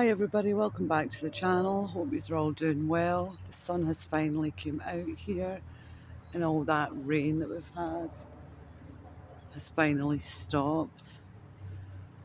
Hi everybody, welcome back to the channel. Hope you're all doing well. The sun has finally come out here and all that rain that we've had has finally stopped.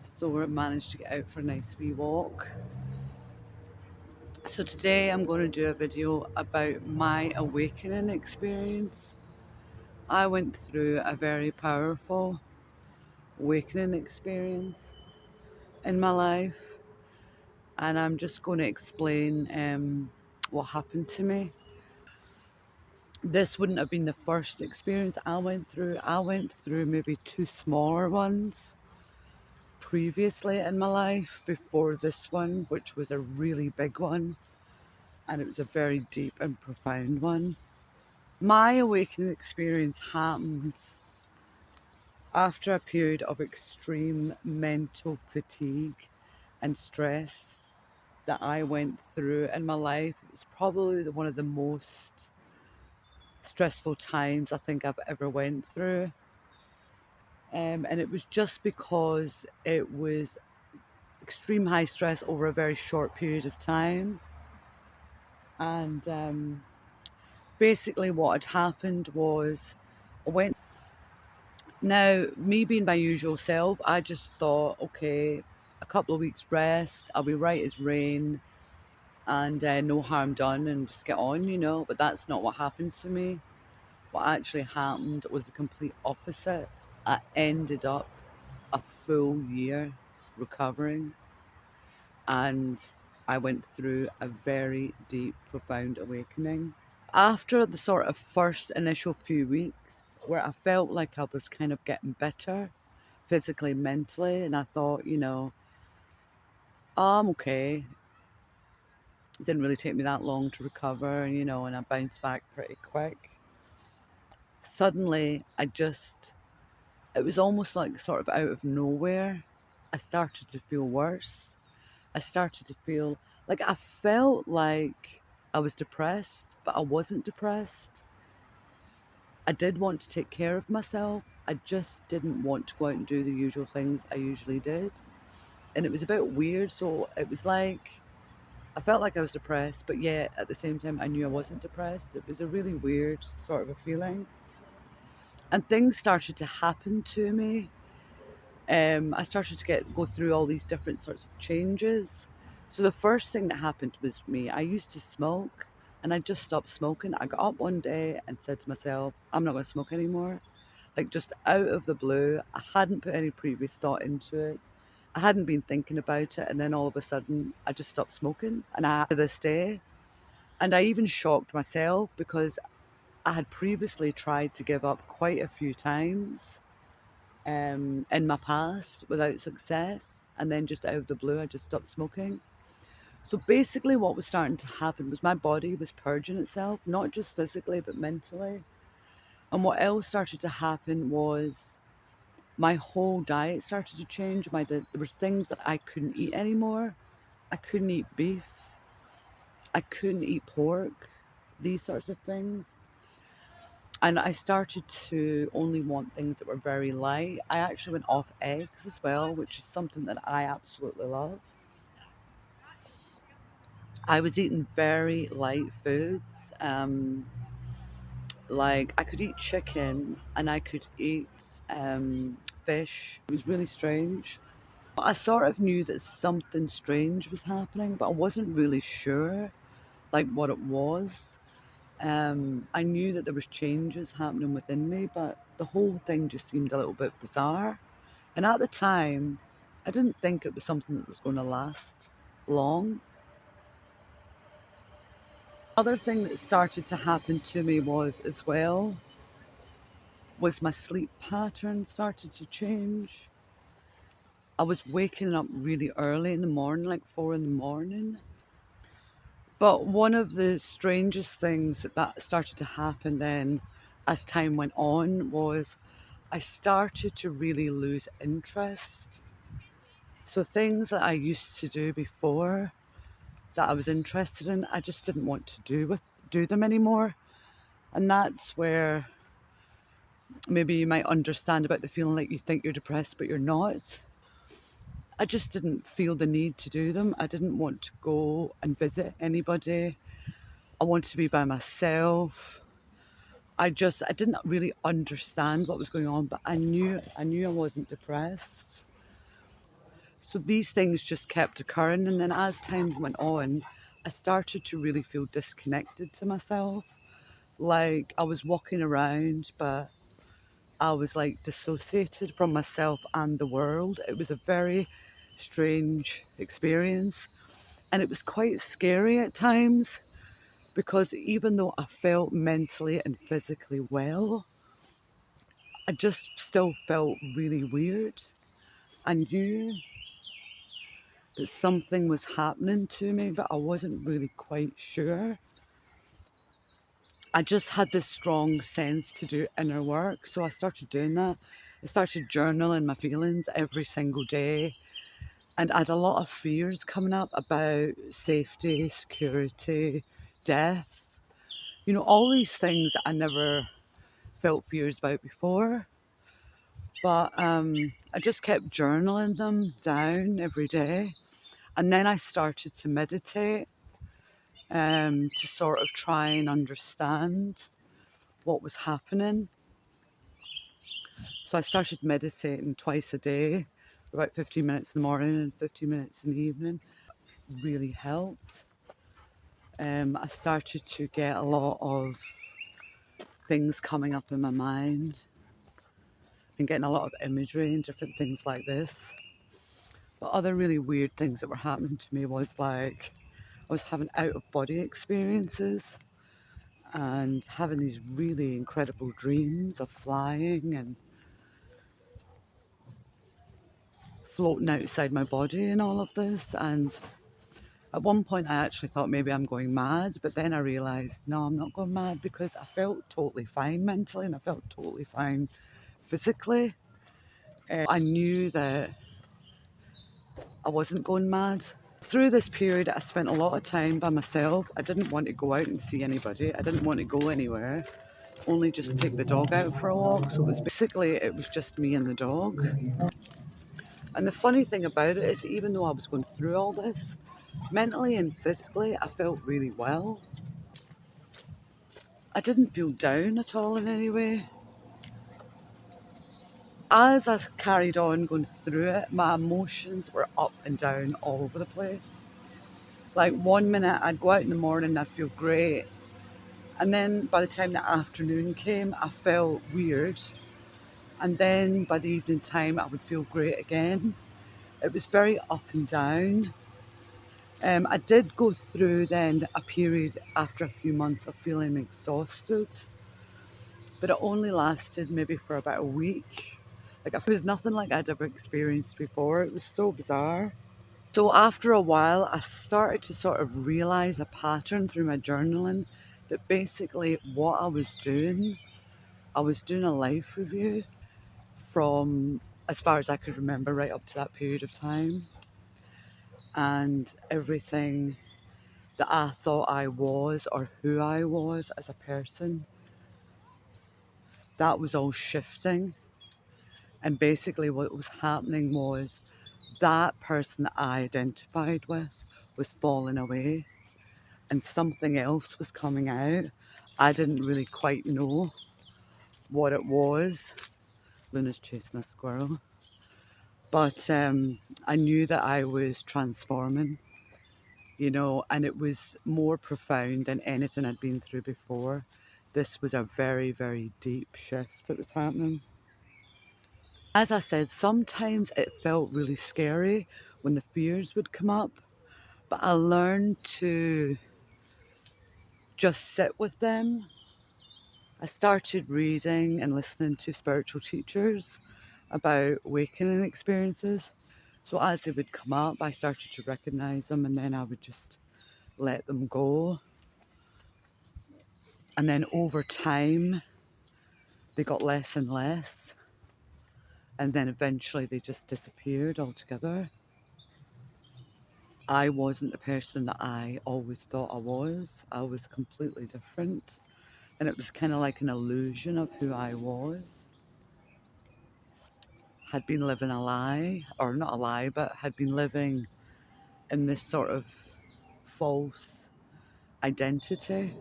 So we've managed to get out for a nice wee walk. So today I'm going to do a video about my awakening experience. I went through a very powerful awakening experience in my life, and I'm just going to explain what happened to me. This wouldn't have been the first experience I went through. I went through maybe two smaller ones previously in my life before this one, which was a really big one, and it was a very deep and profound one. My awakening experience happened after a period of extreme mental fatigue and stress that I went through in my life. It was probably one of the most stressful times I think I've ever went through. And it was just because it was extreme high stress over a very short period of time. And basically, what had happened was I went. Now, me being my usual self, I just thought, okay, a couple of weeks rest, I'll be right as rain, and no harm done, and just get on. But that's not what happened to me. What actually happened was the complete opposite. I ended up a full year recovering, and I went through a very deep, profound awakening. After the sort of first initial few weeks, where I felt like I was kind of getting better physically, mentally, and I thought, oh, I'm okay. It didn't really take me that long to recover, and I bounced back pretty quick. Suddenly, it was almost like sort of out of nowhere, I started to feel worse. I started to feel like I felt like I was depressed, but I wasn't depressed. I did want to take care of myself. I just didn't want to go out and do the usual things I usually did. And it was a bit weird. So it was like I felt like I was depressed, but yet at the same time, I knew I wasn't depressed. It was a really weird sort of a feeling. And things started to happen to me. I started to go through all these different sorts of changes. So the first thing that happened was me. I used to smoke, and I just stopped smoking. I got up one day and said to myself, I'm not going to smoke anymore. Like, just out of the blue. I hadn't put any previous thought into it. I hadn't been thinking about it, and then all of a sudden I just stopped smoking, and I to this day. And I even shocked myself because I had previously tried to give up quite a few times in my past without success, and then just out of the blue I just stopped smoking. So basically what was starting to happen was my body was purging itself, not just physically but mentally. And what else started to happen was my whole diet started to change. There was things that I couldn't eat anymore. I couldn't eat beef, I couldn't eat pork, these sorts of things. And I started to only want things that were very light. I actually went off eggs as well, which is something that I absolutely love. I was eating very light foods. Like I could eat chicken and I could eat fish. It was really strange. I sort of knew that something strange was happening, but I wasn't really sure like what it was. I knew that there was changes happening within me, but the whole thing just seemed a little bit bizarre. And at the time, I didn't think it was something that was going to last long. Other thing that started to happen to me was my sleep pattern started to change. I was waking up really early in the morning, like 4 in the morning. But one of the strangest things that started to happen then as time went on was I started to really lose interest. So things that I used to do before that I was interested in, I just didn't want to do them anymore. And that's where maybe you might understand about the feeling like you think you're depressed but you're not. I just didn't feel the need to do them. I didn't want to go and visit anybody. I wanted to be by myself. I didn't really understand what was going on, but I knew I wasn't depressed. So these things just kept occurring, and then as time went on, I started to really feel disconnected to myself. Like I was walking around, but I was like dissociated from myself and the world. It was a very strange experience, and it was quite scary at times because even though I felt mentally and physically well, I just still felt really weird. I knew that something was happening to me, but I wasn't really quite sure. I just had this strong sense to do inner work, so I started doing that. I started journaling my feelings every single day, and I had a lot of fears coming up about safety, security, death. You know, all these things that I never felt fears about before. But I just kept journaling them down every day. And then I started to meditate to sort of try and understand what was happening. So I started meditating twice a day, about 15 minutes in the morning and 15 minutes in the evening. Really helped. I started to get a lot of things coming up in my mind and getting a lot of imagery and different things like this. But other really weird things that were happening to me was like I was having out of body experiences and having these really incredible dreams of flying and floating outside my body and all of this. And at one point, I actually thought maybe I'm going mad, but then I realised no, I'm not going mad because I felt totally fine mentally and I felt totally fine physically. I knew that I wasn't going mad. Through this period, I spent a lot of time by myself. I didn't want to go out and see anybody. I didn't want to go anywhere, only just take the dog out for a walk. So it was just me and the dog. And the funny thing about it is, even though I was going through all this, mentally and physically, I felt really well. I didn't feel down at all in any way. As I carried on going through it, my emotions were up and down all over the place. Like one minute I'd go out in the morning, I'd feel great. And then by the time the afternoon came, I felt weird. And then by the evening time, I would feel great again. It was very up and down. I did go through then a period after a few months of feeling exhausted, but it only lasted maybe for about a week. Like it was nothing like I'd ever experienced before. It was so bizarre. So after a while, I started to sort of realize a pattern through my journaling that basically what I was doing a life review from as far as I could remember right up to that period of time. And everything that I thought I was or who I was as a person, that was all shifting. And basically, what was happening was that person that I identified with was falling away and something else was coming out. I didn't really quite know what it was. Luna's chasing a squirrel. But I knew that I was transforming, you know, and it was more profound than anything I'd been through before. This was a very, very deep shift that was happening. As I said, sometimes it felt really scary when the fears would come up, but I learned to just sit with them. I started reading and listening to spiritual teachers about awakening experiences. So as they would come up, I started to recognize them and then I would just let them go. And then over time, they got less and less. And then eventually they just disappeared altogether. I wasn't the person that I always thought I was. I was completely different. And it was kind of like an illusion of who I was. had been living a lie, or not a lie, but had been living in this sort of false identity,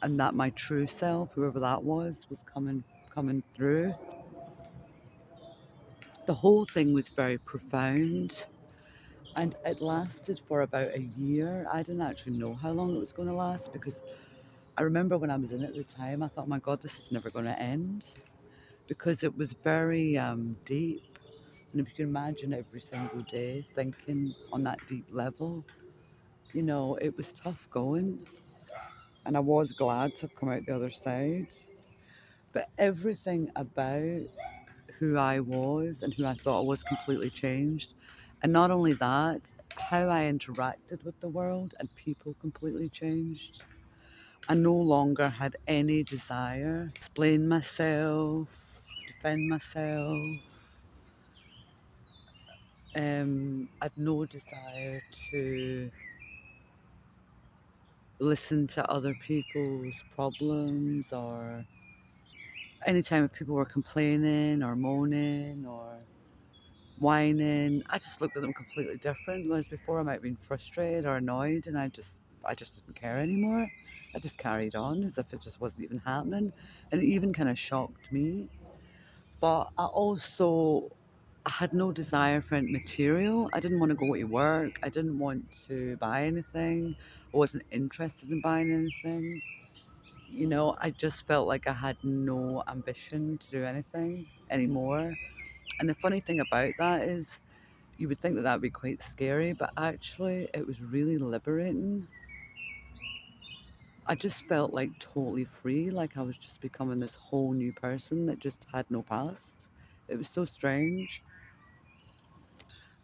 and that my true self, whoever that was coming through. The whole thing was very profound, and it lasted for about a year. I didn't actually know how long it was going to last, because I remember when I was in it at the time, I thought, oh my God, this is never going to end, because it was very deep. And if you can imagine every single day thinking on that deep level, it was tough going. And I was glad to have come out the other side. But everything about who I was and who I thought I was completely changed. And not only that, how I interacted with the world and people completely changed. I no longer had any desire to explain myself, defend myself. I'd no desire to listen to other people's problems, or anytime if people were complaining or moaning or whining, I just looked at them completely different. Whereas before I might have been frustrated or annoyed, and I just didn't care anymore. I just carried on as if it just wasn't even happening. And it even kind of shocked me. But I had no desire for any material. I didn't want to go to work. I didn't want to buy anything. I wasn't interested in buying anything. I just felt like I had no ambition to do anything anymore. And the funny thing about that is, you would think that that would be quite scary, but actually, it was really liberating. I just felt like totally free, like I was just becoming this whole new person that just had no past. It was so strange.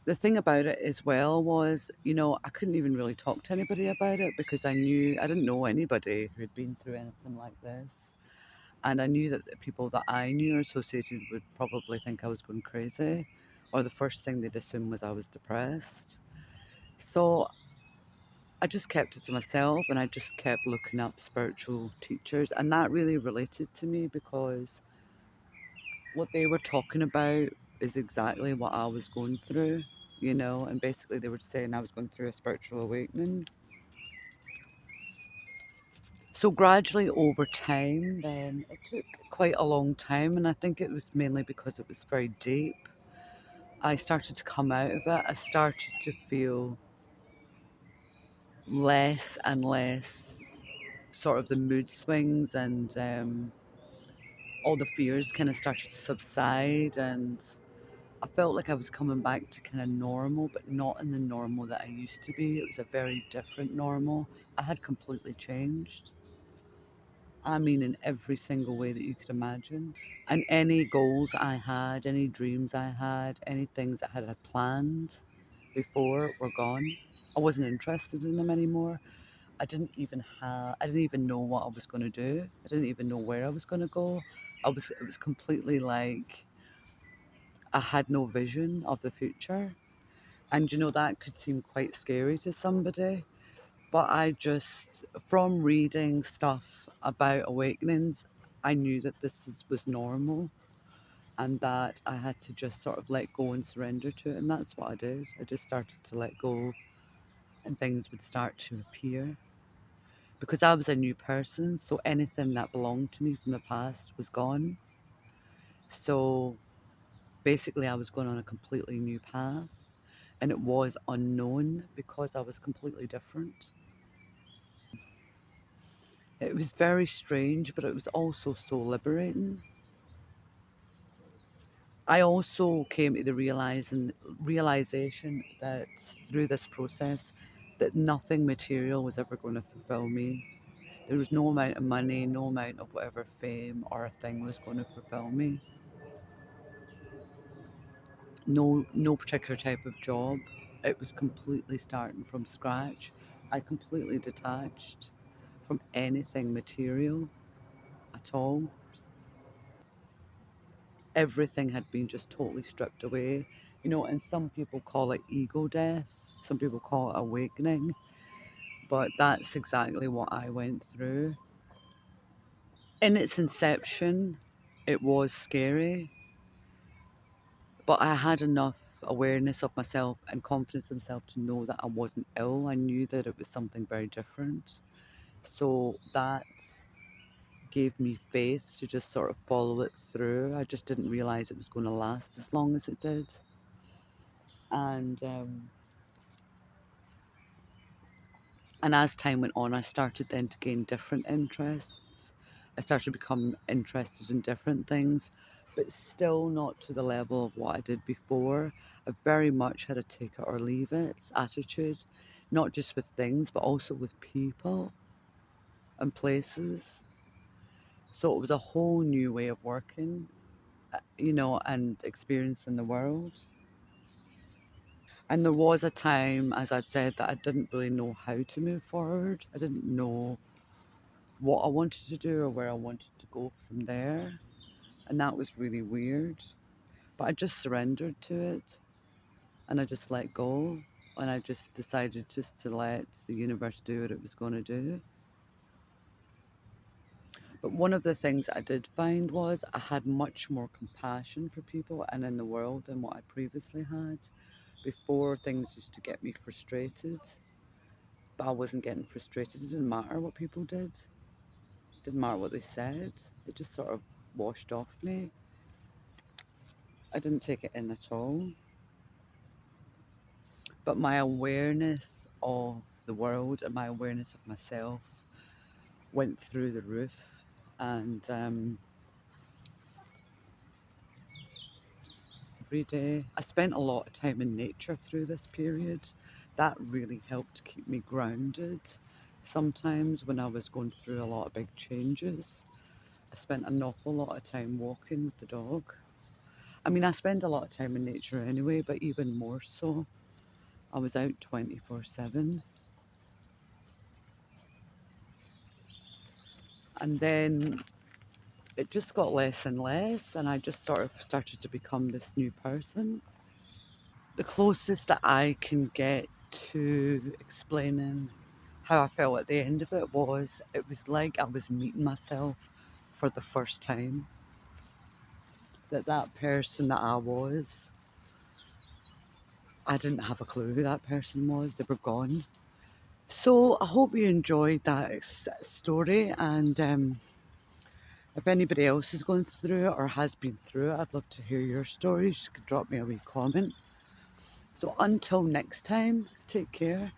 The thing about it as well was, I couldn't even really talk to anybody about it, because I didn't know anybody who had been through anything like this. And I knew that the people that I knew or associated would probably think I was going crazy, or the first thing they'd assume was I was depressed. So I just kept it to myself, and I just kept looking up spiritual teachers. And that really related to me, because what they were talking about is exactly what I was going through, and basically they were saying I was going through a spiritual awakening. So gradually over time, then it took quite a long time, and I think it was mainly because it was very deep. I started to come out of it. I started to feel less and less sort of the mood swings, and all the fears kind of started to subside, and I felt like I was coming back to kind of normal, but not in the normal that I used to be. It was a very different normal. I had completely changed. I mean, in every single way that you could imagine. And any goals I had, any dreams I had, any things that I had planned before were gone. I wasn't interested in them anymore. I didn't even know what I was going to do. I didn't even know where I was going to go. It was completely like I had no vision of the future. And that could seem quite scary to somebody. But from reading stuff about awakenings, I knew that was normal, and that I had to just sort of let go and surrender to it. And that's what I did. I just started to let go, and things would start to appear. Because I was a new person, so anything that belonged to me from the past was gone. So basically, I was going on a completely new path, and it was unknown because I was completely different. It was very strange, but it was also so liberating. I also came to the realization that through this process, that nothing material was ever going to fulfill me. There was no amount of money, no amount of whatever fame or a thing was going to fulfill me. No particular type of job. It was completely starting from scratch. I completely detached from anything material at all. Everything had been just totally stripped away. And some people call it ego death, some people call it awakening, but that's exactly what I went through. In its inception, it was scary. But I had enough awareness of myself and confidence in myself to know that I wasn't ill. I knew that it was something very different. So that gave me faith to just sort of follow it through. I just didn't realize it was going to last as long as it did. And and as time went on, I started then to gain different interests. I started to become interested in different things, but still not to the level of what I did before. I very much had a take it or leave it attitude, not just with things, but also with people and places. So it was a whole new way of working, and experiencing the world. And there was a time, as I'd said, that I didn't really know how to move forward. I didn't know what I wanted to do or where I wanted to go from there. And that was really weird. But I just surrendered to it and I just let go. And I just decided just to let the universe do what it was going to do. But one of the things I did find was I had much more compassion for people and in the world than what I previously had. Before, things used to get me frustrated, but I wasn't getting frustrated. It didn't matter what people did, it didn't matter what they said. It just sort of washed off me. I didn't take it in at all. But my awareness of the world and my awareness of myself went through the roof. And every day, I spent a lot of time in nature through this period. That really helped keep me grounded. Sometimes when I was going through a lot of big changes, I spent an awful lot of time walking with the dog. I mean, I spend a lot of time in nature anyway, but even more so. I was out 24/7. And then it just got less and less, and I just sort of started to become this new person. The closest that I can get to explaining how I felt at the end of it was like I was meeting myself for the first time. That person that I was, I didn't have a clue who that person was. They were gone. So I hope you enjoyed that story, and if anybody else is going through it or has been through it, I'd love to hear your stories. You could drop me a wee comment. So until next time, take care.